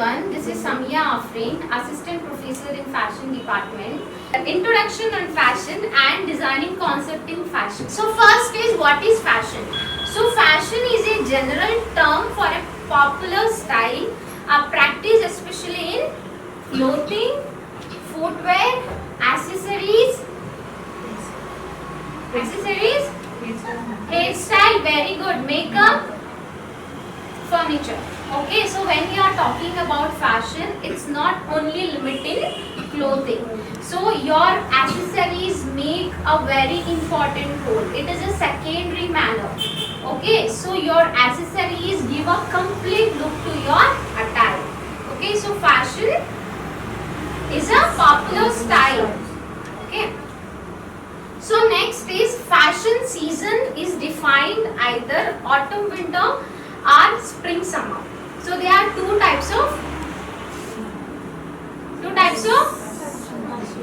everyone, this is Samia Afreen, Assistant Professor in Fashion Department. Introduction on fashion and designing concept in fashion. So first is, what is fashion? So fashion is a general term for a popular style, a practice especially in clothing, footwear, accessories, hairstyle, very good, makeup, furniture. Okay, so when we are talking about fashion, it's not only limited clothing. So your accessories make a very important role. It is a secondary manner. Okay, so your accessories give a complete look to your attire. Okay, so fashion is a popular style. Okay. So next is, fashion season is defined either autumn winter or spring summer. So there are two types of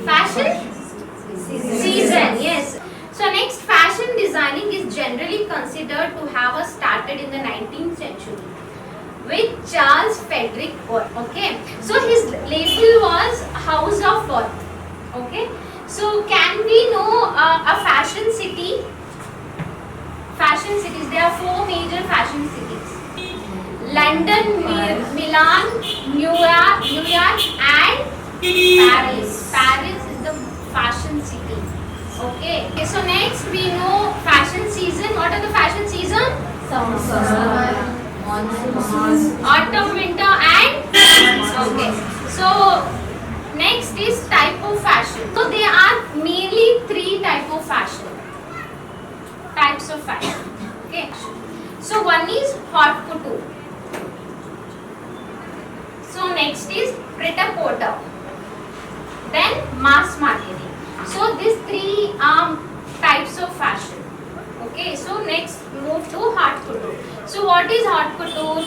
fashion season. Yes. So next, fashion designing is generally considered to have started in the 19th century with Charles Frederick Worth. Okay. So his label was House of Worth. Okay. So can we know a fashion city? Fashion cities. There are four major fashion cities: London, Milan, New York, and Paris. Paris is the fashion city. Okay. So next we know fashion season. What are the fashion season? Summer, autumn, winter, and okay. So next is type of fashion. So there are mainly three types of fashion. Okay. So one is haute couture. So next is pret-a-porter. Then mass marketing. So these three types of fashion. Okay. So next move to haute couture. So what is haute couture?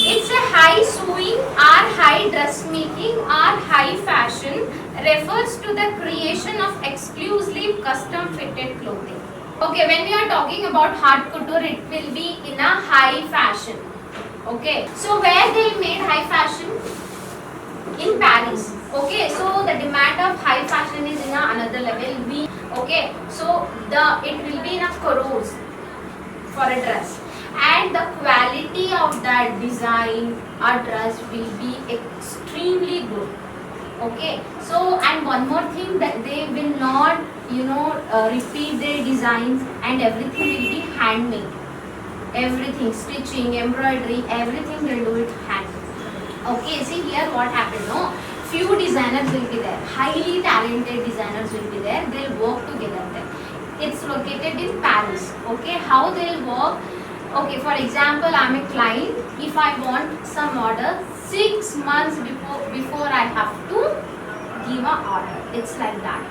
It's a high sewing or high dressmaking or high fashion, refers to the creation of exclusively custom fitted clothing. Okay, when we are talking about haute couture, it will be in a high fashion. Okay, so where they made high fashion? In Paris. Okay, so the demand of high fashion is in another level. Okay, so it will be in a crores for a dress, and the quality of that design or dress will be extremely good. Okay, so and one more thing, that they will not repeat their designs, and everything will be handmade. Everything, stitching, embroidery, everything will do it hand. Okay, see here what happened, no? Few designers will be there, highly talented designers will be there, they'll work together there. It's located in Paris. Okay, how they'll work? Okay, for example, I'm a client. If I want some order, 6 months before I have to give an order. It's like that.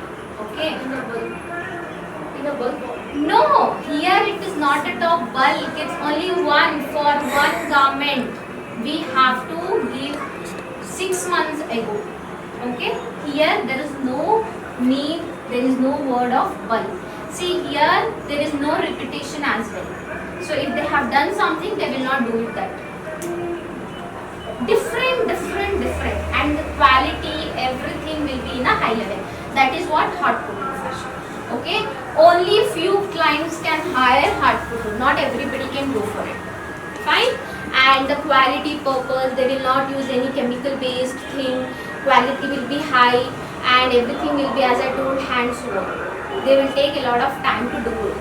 Okay. In a bulk? No, here it is not at all bulk. It's only one for one garment. We have to give 6 months ago. Okay. Here there is no need. There is no word of bulk. See here, there is no repetition as well. So if they have done something, they will not do it that. Different, and the quality, everything will be in a high level. That is what haute couture fashion. Okay, only few clients can hire haute couture. Not everybody can go for it. Fine. And the quality purpose, they will not use any chemical based thing. Quality will be high, and everything will be, as I told, hands work. They will take a lot of time to do it.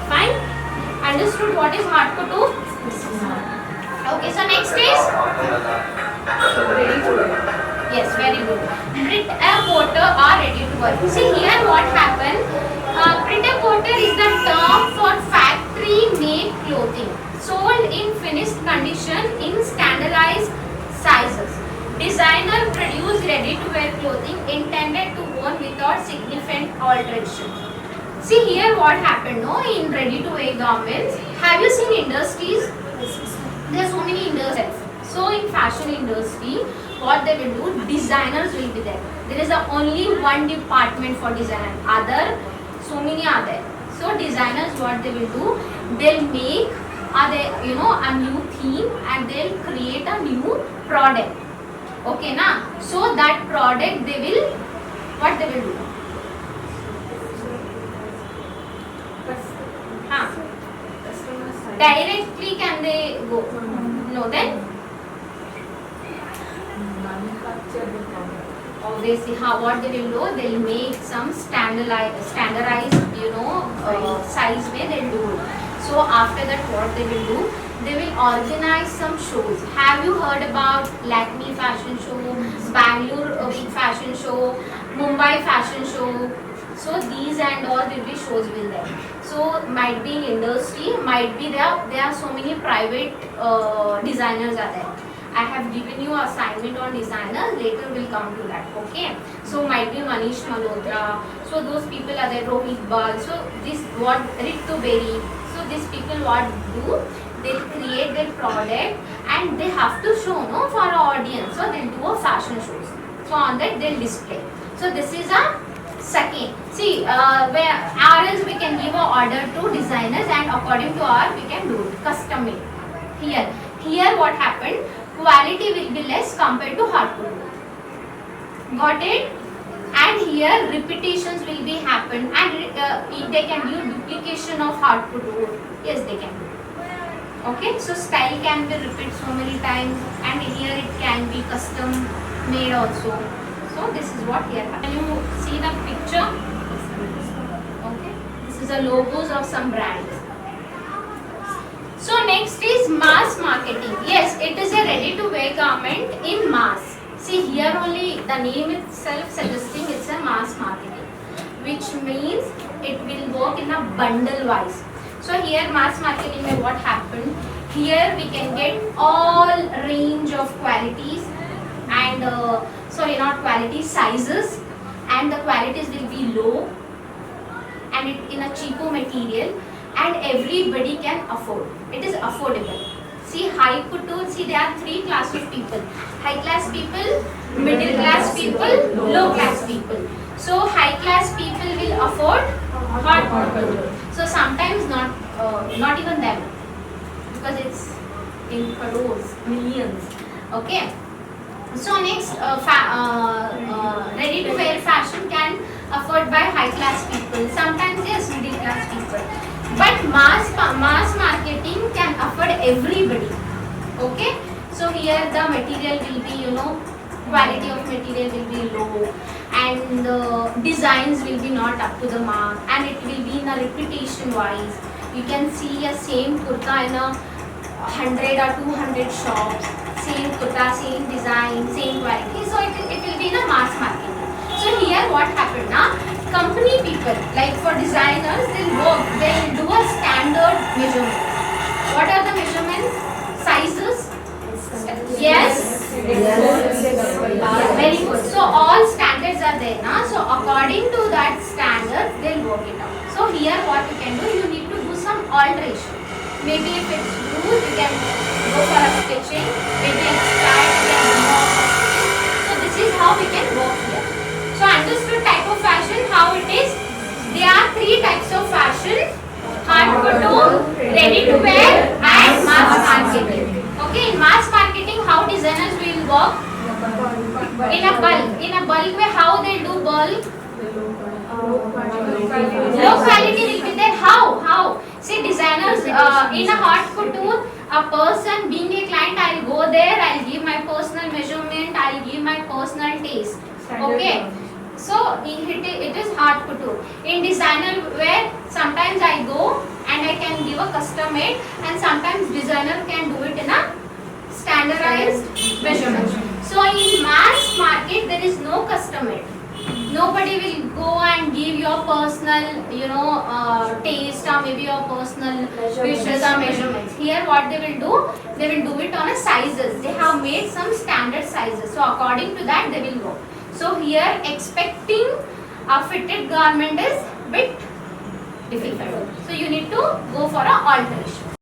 Fine. Understood what is haute couture? Okay, so next is ready to wear. Yes, very good. Pret-a-porter or ready to wear. See here what happened. Pret-a-porter is the term for factory made clothing sold in finished condition in standardized sizes. Designer produce ready to wear clothing intended to worn without significant alteration. See here what happened, no, in ready to wear garments. Have you seen industries? There are so many industries. So in fashion industry, what they will do, designers will be there. There is only one department for design. So many are there. So designers, what they will do, they'll make a new theme, and they'll create a new product. Okay, na? So that product they will, what they will do? Huh? Directly can they go? No, then they see how what they will do. They'll make some standardized, size way they'll do it. So after that, what they will do? They will organize some shows. Have you heard about Lakme fashion show, Bangalore week fashion show, Mumbai fashion show? So these and all will be shows will there. So might be in industry, might be there are so many private designers are there. I have given you assignment on designer, later we'll come to that, okay? So might be Manish Malhotra, so those people are there, Rohit Bal, so this what Ritu Berry, so these people what do? They create their product and they have to show for our audience, so they'll do a fashion shows. So on that they'll display. So this is a second. See, where else we can give a order to designers and according to our we can do it, custom made. Here what happened? Quality will be less compared to hard couture. Got it? And here repetitions will be happen and they can do duplication of hard couture. Yes, they can do. Okay, so style can be repeated so many times and here it can be custom made also. So this is what here happens. Can you see the picture? Okay, this is the logos of some brands. So next is mass marketing. Yes, it is a ready to wear garment in mass. See here only the name itself suggesting it's a mass marketing, which means it will work in a bundle wise. So here mass marketing में what happened? Here we can get all range of qualities and not quality, sizes, and the qualities will be low and it in a cheaper material and everybody can afford. It is affordable. See high couture, see there are three classes of people: high class people, middle class people, low class people. So high class people will afford hard couture. So sometimes not even them, because it's in crores, millions. Okay. So next, ready to wear fashion can afford by high class people. Sometimes yes, middle class people. But mass marketing can afford everybody. Okay. So here the material will be, quality of material will be low and the designs will be not up to the mark and it will be in a repetition wise. You can see a same kurta in a 100 or 200 shops, same kurta, same design, same quality. So it will be in a mass marketing. So here what happened now? Company people, like for designers, they'll do a standard measurement. What are the measurements? Sizes? Yes? Very good. So all standards are there now. So according to that standard, they'll work it out. So here what you can do, you need to do some alteration. Maybe if it's loose, you can go for a stitching. Maybe it's tight, you can remove. So this is how we can work here. So understood type of fashion, how it is? There are three types of fashion: hard couture, ready to wear, and mass marketing. Okay, in mass marketing, how designers will work? In a bulk. In a bulk way, how they do bulk? Low quality will be there. How? See, designers in a hard couture, a person being a client, I'll go there, I'll give my personal measurement, I'll give my personal taste. Okay. So it is hard couture. In designer wear, sometimes I go and I can give a custom made, and sometimes designer can do it in a standardized measurement. So in mass market, there is no custom made. Nobody will go and give your personal, taste or maybe your personal wishes or measurements. Here, what they will do? They will do it on a sizes. They have made some standard sizes. So according to that, they will go. So here, expecting a fitted garment is bit difficult. So you need to go for a alteration.